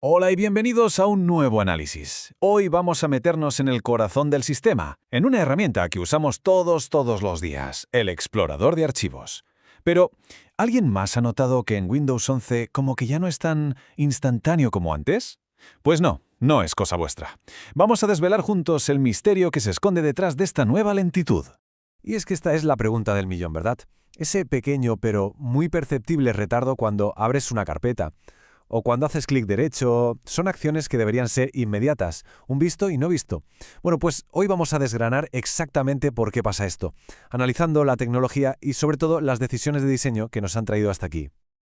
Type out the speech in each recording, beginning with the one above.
Hola y bienvenidos a un nuevo análisis. Hoy vamos a meternos en el corazón del sistema, en una herramienta que usamos todos los días, el explorador de archivos. Pero, ¿alguien más ha notado que en Windows 11 como que ya no es tan instantáneo como antes? Pues no, no es cosa vuestra. Vamos a desvelar juntos el misterio que se esconde detrás de esta nueva lentitud. Y es que esta es la pregunta del millón, ¿verdad? Ese pequeño pero muy perceptible retardo cuando abres una carpeta o cuando haces clic derecho, son acciones que deberían ser inmediatas, un visto y no visto. Bueno, pues hoy vamos a desgranar exactamente por qué pasa esto, analizando la tecnología y sobre todo las decisiones de diseño que nos han traído hasta aquí.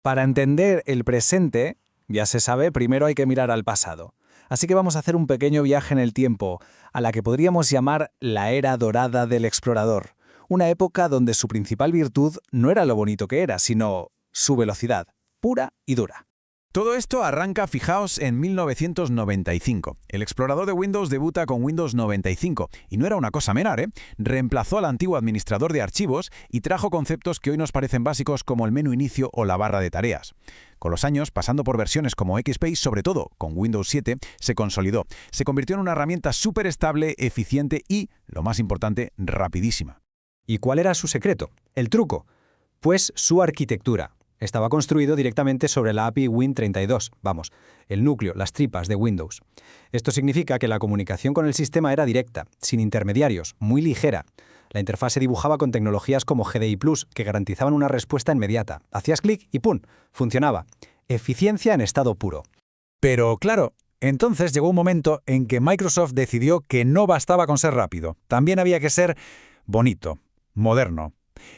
Para entender el presente, ya se sabe, primero hay que mirar al pasado. Así que vamos a hacer un pequeño viaje en el tiempo, a la que podríamos llamar la era dorada del explorador. Una época donde su principal virtud no era lo bonito que era, sino su velocidad, pura y dura. Todo esto arranca, fijaos, en 1995. El explorador de Windows debuta con Windows 95, y no era una cosa menor, ¿eh? Reemplazó al antiguo administrador de archivos y trajo conceptos que hoy nos parecen básicos como el menú inicio o la barra de tareas. Con los años, pasando por versiones como XP y sobre todo con Windows 7, se consolidó. Se convirtió en una herramienta súper estable, eficiente y, lo más importante, rapidísima. ¿Y cuál era su secreto? ¿El truco? Pues su arquitectura. Estaba construido directamente sobre la API Win32, vamos, el núcleo, las tripas de Windows. Esto significa que la comunicación con el sistema era directa, sin intermediarios, muy ligera. La interfaz se dibujaba con tecnologías como GDI+, que garantizaban una respuesta inmediata. Hacías clic y ¡pum!, funcionaba. Eficiencia en estado puro. Pero claro, entonces llegó un momento en que Microsoft decidió que no bastaba con ser rápido, también había que ser bonito, moderno.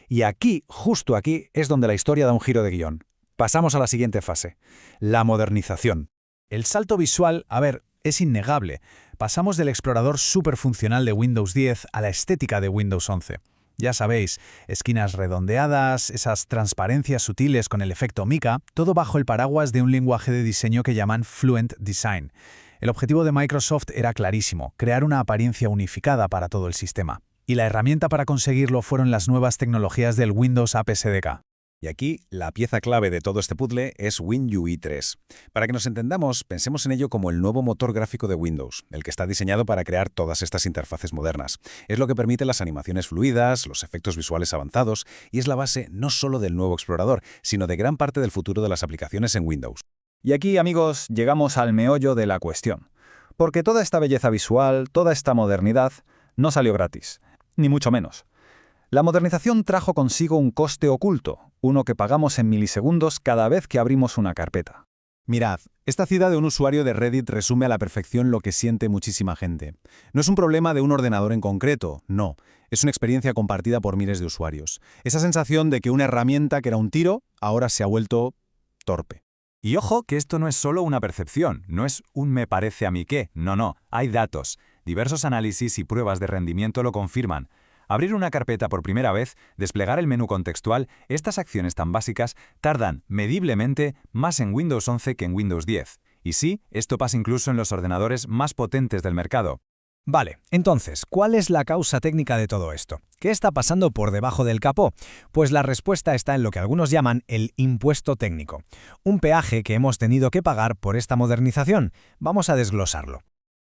Y aquí, justo aquí, es donde la historia da un giro de guión. Pasamos a la siguiente fase, la modernización. El salto visual, es innegable. Pasamos del explorador superfuncional de Windows 10 a la estética de Windows 11. Ya sabéis, esquinas redondeadas, esas transparencias sutiles con el efecto mica, todo bajo el paraguas de un lenguaje de diseño que llaman Fluent Design. El objetivo de Microsoft era clarísimo, crear una apariencia unificada para todo el sistema. Y la herramienta para conseguirlo fueron las nuevas tecnologías del Windows App SDK. Y aquí, la pieza clave de todo este puzzle es WinUI 3. Para que nos entendamos, pensemos en ello como el nuevo motor gráfico de Windows, el que está diseñado para crear todas estas interfaces modernas. Es lo que permite las animaciones fluidas, los efectos visuales avanzados, y es la base no solo del nuevo explorador, sino de gran parte del futuro de las aplicaciones en Windows. Y aquí, amigos, llegamos al meollo de la cuestión. Porque toda esta belleza visual, toda esta modernidad, no salió gratis. Ni mucho menos. La modernización trajo consigo un coste oculto, uno que pagamos en milisegundos cada vez que abrimos una carpeta. Mirad, esta cita de un usuario de Reddit resume a la perfección lo que siente muchísima gente. No es un problema de un ordenador en concreto, no. Es una experiencia compartida por miles de usuarios. Esa sensación de que una herramienta que era un tiro, ahora se ha vuelto torpe. Y ojo que esto no es solo una percepción, no es un me parece a mí qué, no, hay datos. Diversos análisis y pruebas de rendimiento lo confirman. Abrir una carpeta por primera vez, desplegar el menú contextual, estas acciones tan básicas tardan mediblemente más en Windows 11 que en Windows 10. Y sí, esto pasa incluso en los ordenadores más potentes del mercado. Vale, entonces, ¿cuál es la causa técnica de todo esto? ¿Qué está pasando por debajo del capó? Pues la respuesta está en lo que algunos llaman el impuesto técnico. Un peaje que hemos tenido que pagar por esta modernización. Vamos a desglosarlo.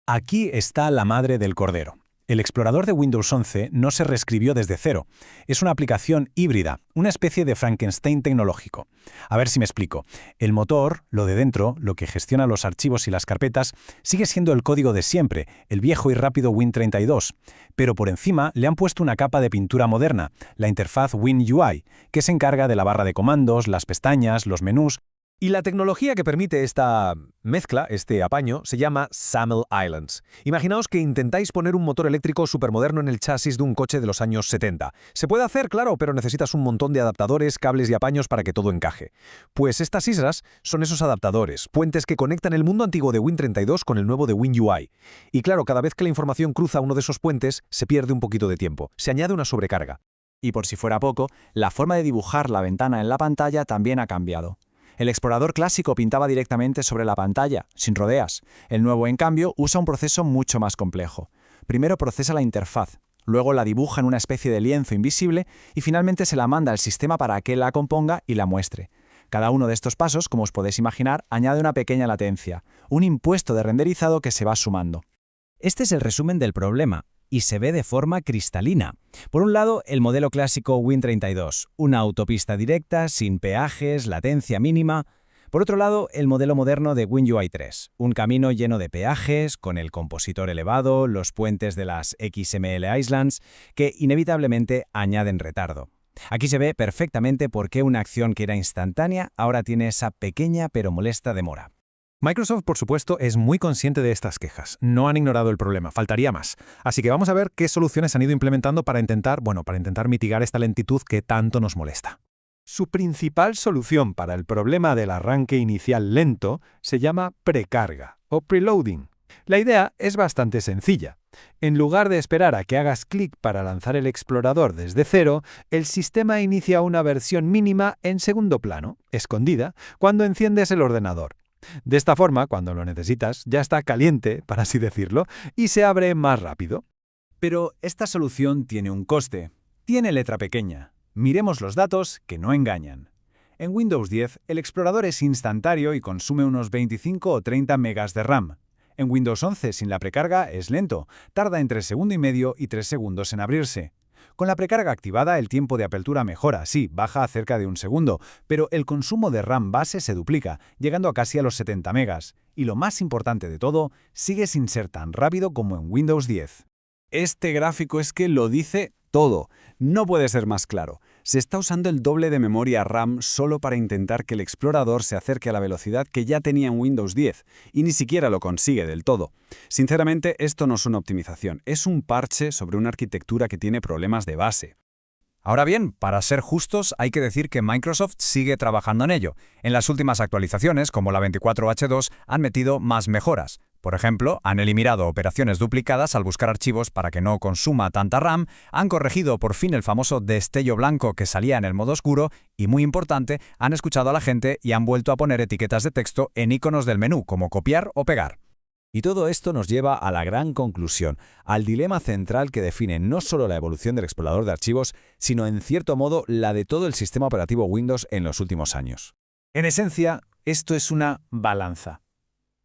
Aquí está la madre del cordero. El explorador de Windows 11 no se reescribió desde cero. Es una aplicación híbrida, una especie de Frankenstein tecnológico. A ver si me explico. El motor, lo de dentro, lo que gestiona los archivos y las carpetas, sigue siendo el código de siempre, el viejo y rápido Win32. Pero por encima le han puesto una capa de pintura moderna, la interfaz WinUI, que se encarga de la barra de comandos, las pestañas, los menús. Y la tecnología que permite esta mezcla, este apaño, se llama SAML Islands. Imaginaos que intentáis poner un motor eléctrico supermoderno en el chasis de un coche de los años 70. Se puede hacer, claro, pero necesitas un montón de adaptadores, cables y apaños para que todo encaje. Pues estas islas son esos adaptadores, puentes que conectan el mundo antiguo de Win32 con el nuevo de WinUI. Y claro, cada vez que la información cruza uno de esos puentes, se pierde un poquito de tiempo, se añade una sobrecarga. Y por si fuera poco, la forma de dibujar la ventana en la pantalla también ha cambiado. El explorador clásico pintaba directamente sobre la pantalla, sin rodeas. El nuevo, en cambio, usa un proceso mucho más complejo. Primero procesa la interfaz, luego la dibuja en una especie de lienzo invisible y finalmente se la manda al sistema para que la componga y la muestre. Cada uno de estos pasos, como os podéis imaginar, añade una pequeña latencia, un impuesto de renderizado que se va sumando. Este es el resumen del problema, y se ve de forma cristalina. Por un lado, el modelo clásico Win32, una autopista directa, sin peajes, latencia mínima. Por otro lado, el modelo moderno de WinUI 3, un camino lleno de peajes, con el compositor elevado, los puentes de las XML Islands, que inevitablemente añaden retardo. Aquí se ve perfectamente por qué una acción que era instantánea ahora tiene esa pequeña pero molesta demora. Microsoft, por supuesto, es muy consciente de estas quejas. No han ignorado el problema, faltaría más. Así que vamos a ver qué soluciones han ido implementando para intentar mitigar esta lentitud que tanto nos molesta. Su principal solución para el problema del arranque inicial lento se llama precarga o preloading. La idea es bastante sencilla. En lugar de esperar a que hagas clic para lanzar el explorador desde cero, el sistema inicia una versión mínima en segundo plano, escondida, cuando enciendes el ordenador. De esta forma, cuando lo necesitas, ya está caliente, para así decirlo, y se abre más rápido. Pero esta solución tiene un coste. Tiene letra pequeña. Miremos los datos que no engañan. En Windows 10, el explorador es instantáneo y consume unos 25 o 30 megas de RAM. En Windows 11, sin la precarga, es lento. Tarda entre segundo y medio y 3 segundos en abrirse. Con la precarga activada, el tiempo de apertura mejora, sí, baja a cerca de 1 segundo, pero el consumo de RAM base se duplica, llegando a casi a los 70 megas. Y lo más importante de todo, sigue sin ser tan rápido como en Windows 10. Este gráfico es que lo dice todo. No puede ser más claro. Se está usando el doble de memoria RAM solo para intentar que el explorador se acerque a la velocidad que ya tenía en Windows 10, y ni siquiera lo consigue del todo. Sinceramente, esto no es una optimización, es un parche sobre una arquitectura que tiene problemas de base. Ahora bien, para ser justos, hay que decir que Microsoft sigue trabajando en ello. En las últimas actualizaciones, como la 24H2, han metido más mejoras. Por ejemplo, han eliminado operaciones duplicadas al buscar archivos para que no consuma tanta RAM, han corregido por fin el famoso destello blanco que salía en el modo oscuro y, muy importante, han escuchado a la gente y han vuelto a poner etiquetas de texto en iconos del menú, como copiar o pegar. Y todo esto nos lleva a la gran conclusión, al dilema central que define no solo la evolución del explorador de archivos, sino en cierto modo la de todo el sistema operativo Windows en los últimos años. En esencia, esto es una balanza.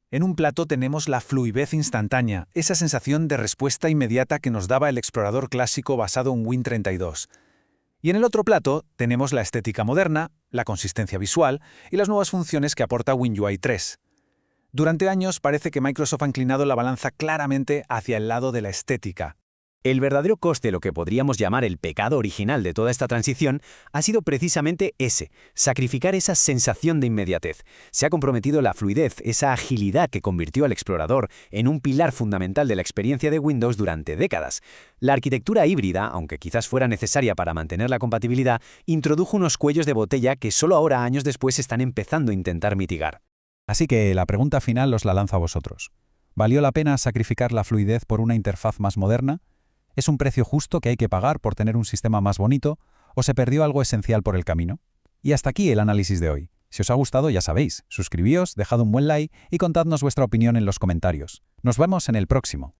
En un plato tenemos la fluidez instantánea, esa sensación de respuesta inmediata que nos daba el explorador clásico basado en Win32. Y en el otro plato tenemos la estética moderna, la consistencia visual y las nuevas funciones que aporta WinUI 3. Durante años parece que Microsoft ha inclinado la balanza claramente hacia el lado de la estética. El verdadero coste, lo que podríamos llamar el pecado original de toda esta transición, ha sido precisamente ese, sacrificar esa sensación de inmediatez. Se ha comprometido la fluidez, esa agilidad que convirtió al explorador en un pilar fundamental de la experiencia de Windows durante décadas. La arquitectura híbrida, aunque quizás fuera necesaria para mantener la compatibilidad, introdujo unos cuellos de botella que solo ahora, años después, están empezando a intentar mitigar. Así que la pregunta final os la lanzo a vosotros. ¿Valió la pena sacrificar la fluidez por una interfaz más moderna? ¿Es un precio justo que hay que pagar por tener un sistema más bonito? ¿O se perdió algo esencial por el camino? Y hasta aquí el análisis de hoy. Si os ha gustado, ya sabéis, suscribíos, dejad un buen like y contadnos vuestra opinión en los comentarios. Nos vemos en el próximo.